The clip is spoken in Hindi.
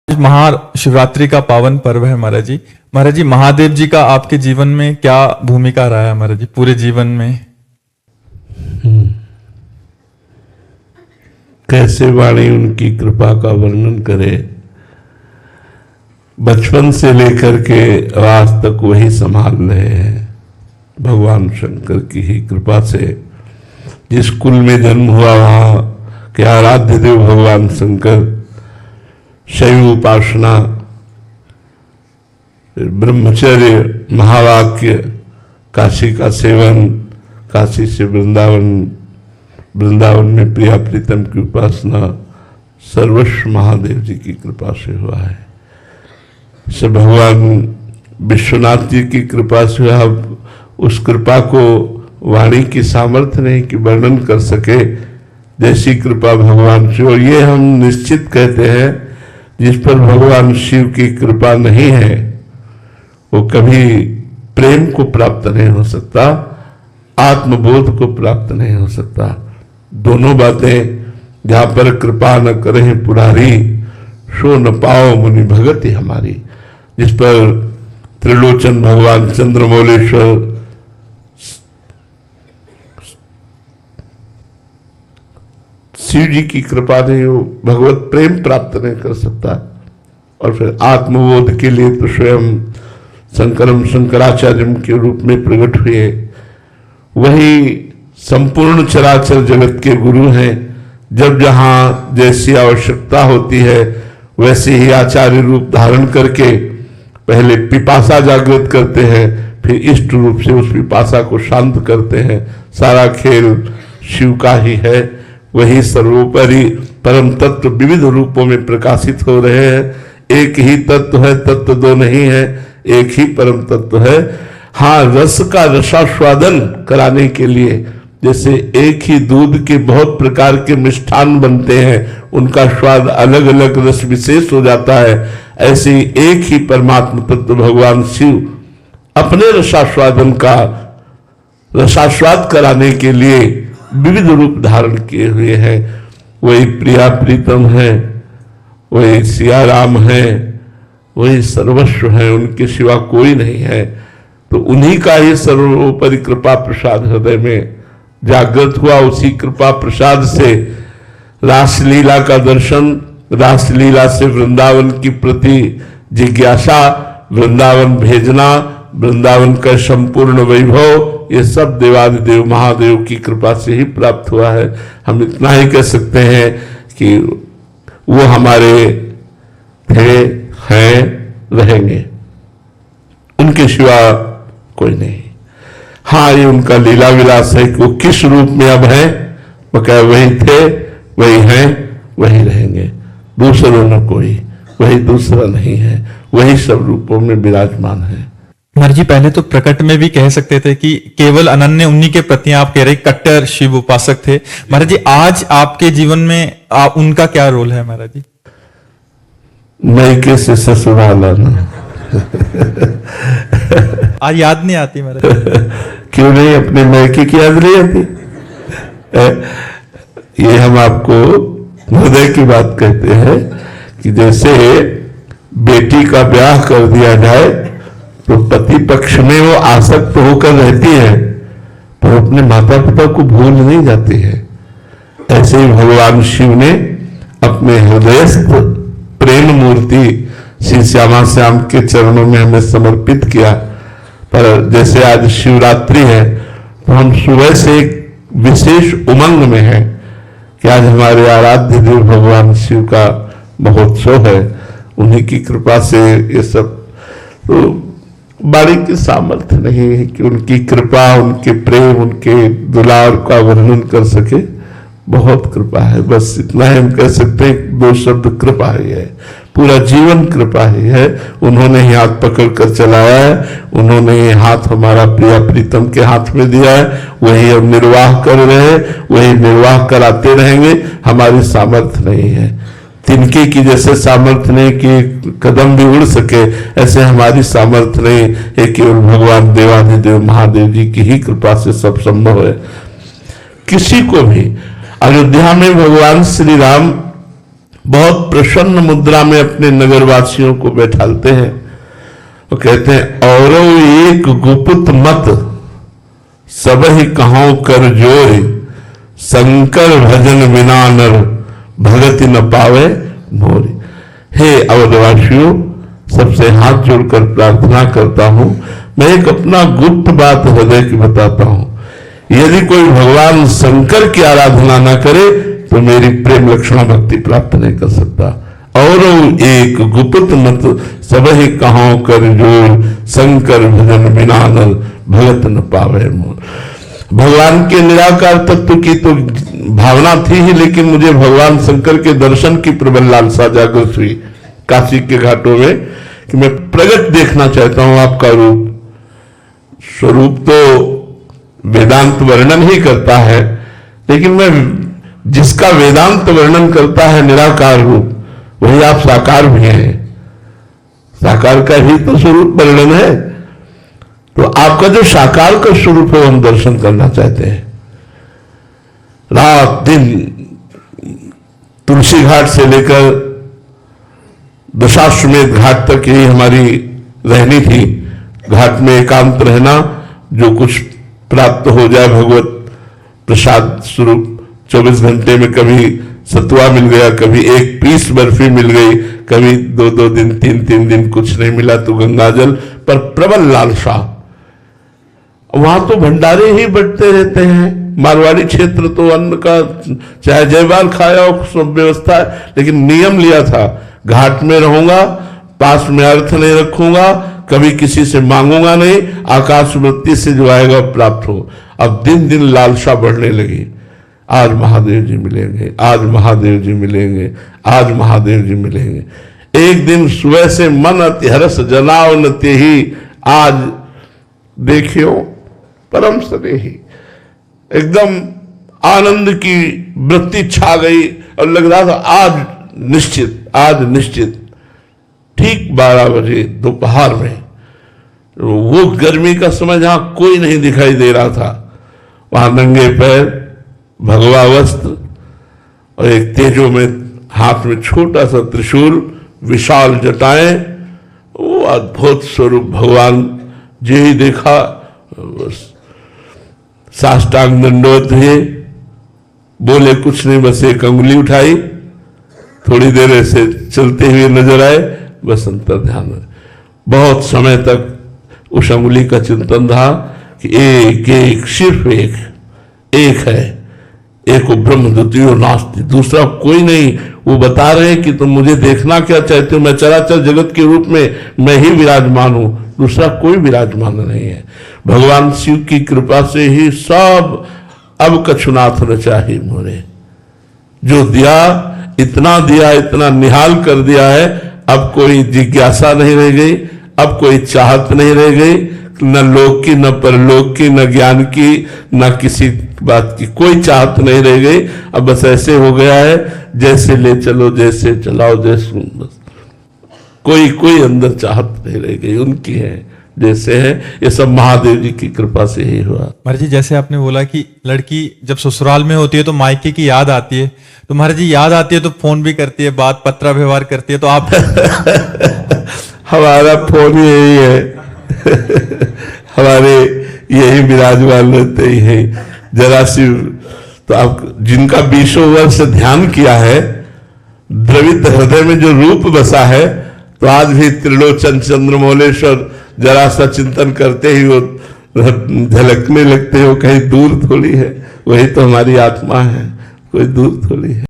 महाशिवरात्रि का पावन पर्व है महाराज जी। महाराज जी, महादेव जी का आपके जीवन में क्या भूमिका रहा है महाराज जी, पूरे जीवन में? कैसे वाणी उनकी कृपा का वर्णन करे। बचपन से लेकर के आज तक वही संभाल रहे हैं। भगवान शंकर की ही कृपा से जिस कुल में जन्म हुआ वहां के आराध्य देव भगवान शंकर, शैव उपासना, ब्रह्मचर्य, महावाक्य, काशी का सेवन, काशी से वृंदावन, वृंदावन में प्रिया प्रीतम की उपासना सर्वस्व महादेव जी की कृपा से हुआ है। से भगवान विश्वनाथ जी की कृपा से अब उस कृपा को वाणी की सामर्थ्य नहीं कि वर्णन कर सके, जैसी कृपा भगवान शिव। और ये हम निश्चित कहते हैं, जिस पर भगवान शिव की कृपा नहीं है वो कभी प्रेम को प्राप्त नहीं हो सकता, आत्मबोध को प्राप्त नहीं हो सकता। दोनों बातें, जहां पर कृपा न करें पुरारी, सो न पाओ मुनि भगति हमारी। जिस पर त्रिलोचन भगवान चंद्रमौलेश्वर शिव जी की कृपा नहीं हो, भगवत प्रेम प्राप्त नहीं कर सकता। और फिर आत्मबोध के लिए तो स्वयं शंकरम शंकराचार्य के रूप में प्रकट हुए। वही संपूर्ण चराचर जगत के गुरु हैं। जब जहां जैसी आवश्यकता होती है वैसे ही आचार्य रूप धारण करके पहले पिपासा जागृत करते हैं, फिर इष्ट रूप से उस पिपासा को शांत करते हैं। सारा खेल शिव का ही है। वही सर्वोपरि परम तत्व विविध रूपों में प्रकाशित हो रहे हैं। एक ही तत्व है, तत्व दो नहीं है, एक ही परम तत्व है। हाँ, रस का रसास्वादन कराने के लिए, जैसे एक ही दूध के बहुत प्रकार के मिष्ठान बनते हैं, उनका स्वाद अलग अलग रस विशेष हो जाता है, ऐसे ही एक ही परमात्मा तत्व भगवान शिव अपने रसास्वादन का रसास्वाद कराने के लिए विविध रूप धारण किए हुए हैं। वही प्रिया प्रीतम है, वही सिया राम है, वही सर्वस्व है, उनके सिवा कोई नहीं है। तो उन्हीं का ही सर्वोपरि कृपा प्रसाद हृदय में जागृत हुआ। उसी कृपा प्रसाद से रासलीला का दर्शन, रासलीला से वृंदावन की प्रति जिज्ञासा, वृंदावन भेजना, वृंदावन का संपूर्ण वैभव, ये सब देवादिदेव महादेव की कृपा से ही प्राप्त हुआ है। हम इतना ही कह सकते हैं कि वो हमारे थे, हैं, रहेंगे, उनके सिवा कोई नहीं। हाँ, ये उनका लीला विलास है कि वो किस रूप में अब है, वो क्या वही थे, वही हैं, वही रहेंगे, दूसरा न कोई, वही दूसरा नहीं है, वही सब रूपों में विराजमान है। महाराज जी, पहले तो प्रकट में भी कह सकते थे कि केवल अनन्य उन्हीं के प्रति आप कह रहे कट्टर शिव उपासक थे। महाराज जी, आज आपके जीवन में उनका क्या रोल है महाराज जी? मैके से ससुराल आना। आज याद नहीं आती महाराज? क्यों नहीं, अपने मैके की याद नहीं आती? ये हम आपको हृदय की बात कहते हैं कि जैसे बेटी का ब्याह कर दिया जाए तो पति पक्ष में वो आसक्त होकर रहती है, पर अपने माता पिता को भूल नहीं जाती है। ऐसे ही भगवान शिव ने अपने हृदयस्थ प्रेम मूर्ति श्री श्यामा श्याम के चरणों में हमें समर्पित किया। पर जैसे आज शिवरात्रि है तो हम सुबह से एक विशेष उमंग में हैं कि आज हमारे आराध्य देव भगवान शिव का महोत्सव है। उन्हीं की कृपा से ये सब, तो बाणी की सामर्थ्य नहीं है कि उनकी कृपा, उनके प्रेम, उनके दुलार का वर्णन कर सके। बहुत कृपा है, बस इतना ही हम कह सकते हैं। दो शब्द कृपा ही है, पूरा जीवन कृपा ही है। उन्होंने ही हाथ पकड़ कर चलाया है, उन्होंने ही हाथ हमारा प्रिया प्रीतम के हाथ में दिया है, वही हम निर्वाह कर रहे हैं, वही निर्वाह कराते रहेंगे। हमारी सामर्थ्य नहीं है, तिनके की जैसे सामर्थ्य नहीं कि कदम भी उड़ सके, ऐसे हमारी सामर्थ्य नहीं है। केवल भगवान देवादिदेव महादेव जी की ही कृपा से सब संभव है। किसी को भी अयोध्या में भगवान श्री राम बहुत प्रसन्न मुद्रा में अपने नगरवासियों को बैठालते हैं और कहते हैं, औरो एक गुप्त मत सब ही कहां कर जोर, शंकर भजन बिना नर भगति न पावे मोरी। हे अवधवासियों, सबसे हाथ जोड़कर प्रार्थना करता हूं, मैं एक अपना गुप्त बात हृदय की बताता हूं। यदि कोई भगवान शंकर की आराधना न करे तो मेरी प्रेम लक्षणा भक्ति प्राप्त नहीं कर सकता। और एक गुप्त मत सब ही कहां कर जोर, शंकर भजन बिना नर भगत न पावे मोर। भगवान के निराकार तत्व की तो भावना थी ही, लेकिन मुझे भगवान शंकर के दर्शन की प्रबल लालसा जागृत हुई काशी के घाटों में कि मैं प्रगट देखना चाहता हूं आपका रूप। स्वरूप तो वेदांत वर्णन ही करता है, लेकिन मैं जिसका वेदांत वर्णन करता है निराकार रूप, वही आप साकार भी हैं। साकार का ही तो स्वरूप वर्णन है। तो आपका जो साकार का स्वरूप है हम दर्शन करना चाहते हैं। रात दिन तुलसी घाट से लेकर दशाश्वमेध घाट तक यही हमारी रहनी थी। घाट में एकांत रहना, जो कुछ प्राप्त हो जाए भगवत प्रसाद स्वरूप। 24 घंटे में कभी सतुआ मिल गया, कभी एक पीस बर्फी मिल गई, कभी 2-2 दिन 3-3 दिन कुछ नहीं मिला तो गंगाजल, पर प्रबल लालसा। वहां तो भंडारे ही बढ़ते रहते हैं। मारवाड़ी क्षेत्र तो अन्न का चाहे जय बार खाया हो, सब व्यवस्था है, लेकिन नियम लिया था, घाट में रहूंगा, पास में अर्थ नहीं रखूंगा, कभी किसी से मांगूंगा नहीं, आकाश वृत्ति से जो आएगा प्राप्त हो। अब दिन दिन लालसा बढ़ने लगी। आज महादेव जी मिलेंगे, आज महादेव जी मिलेंगे, आज महादेव जी मिलेंगे। एक दिन सुबह से मन अति हरस जनाव न तेहि, आज देखियो परम स्नेही। एकदम आनंद की वृत्ति छा गई और लग रहा था आज निश्चित, आज निश्चित। ठीक 12 बजे दोपहर में, वो गर्मी का समय जहां कोई नहीं दिखाई दे रहा था, वहां नंगे पैर, भगवा वस्त्र और एक तेजो में हाथ में छोटा सा त्रिशूल, विशाल जटाएं, वो अद्भुत स्वरूप भगवान जी ही देखा। साष्टांग दंडवत हुए, बोले कुछ नहीं, बस एक अंगुली उठाई, थोड़ी देर ऐसे चलते हुए नजर आए, बस अंतर ध्यान। बहुत समय तक उस अंगुली का चिंतन था कि एक एक, सिर्फ एक है, एक ब्रह्म द्वितीयो नास्ति, दूसरा कोई नहीं। वो बता रहे हैं कि तुम मुझे देखना क्या चाहते हो, मैं चराचर जगत के रूप में मैं ही विराजमान हूं, दूसरा कोई विराजमान नहीं है। भगवान शिव की कृपा से ही सब अब कछुनाथ न चाहे मोरे। जो दिया इतना निहाल कर दिया है, अब कोई जिज्ञासा नहीं रह गई, अब कोई चाहत नहीं रह गई, न लोक की, न परलोक की, न ज्ञान की, न किसी बात की कोई चाहत नहीं रह गई। अब बस ऐसे हो गया है, जैसे ले चलो, जैसे चलाओ, जैसे बस कोई अंदर चाहत नहीं रह गई, उनकी है जैसे है। ये सब महादेव जी की कृपा से ही हुआ। महाराज जी, जैसे आपने बोला कि लड़की जब ससुराल में होती है तो मायके की याद आती है, तो महाराज जी याद आती है तो फोन भी करती है, बात पत्र व्यवहार करती है, तो आप हमारा फोन यही है हमारे यही विराजमान रहते ही है। जरा सी तो आप जिनका 20 वर्ष ध्यान किया है, द्रवित हृदय में जो रूप बसा है, तो आज भी त्रिलोचन चंद्रमौलेश्वर जरा सा चिंतन करते ही वो झलकने लगते हो। कहीं दूर थोड़ी है, वही तो हमारी आत्मा है, कोई दूर थोड़ी है।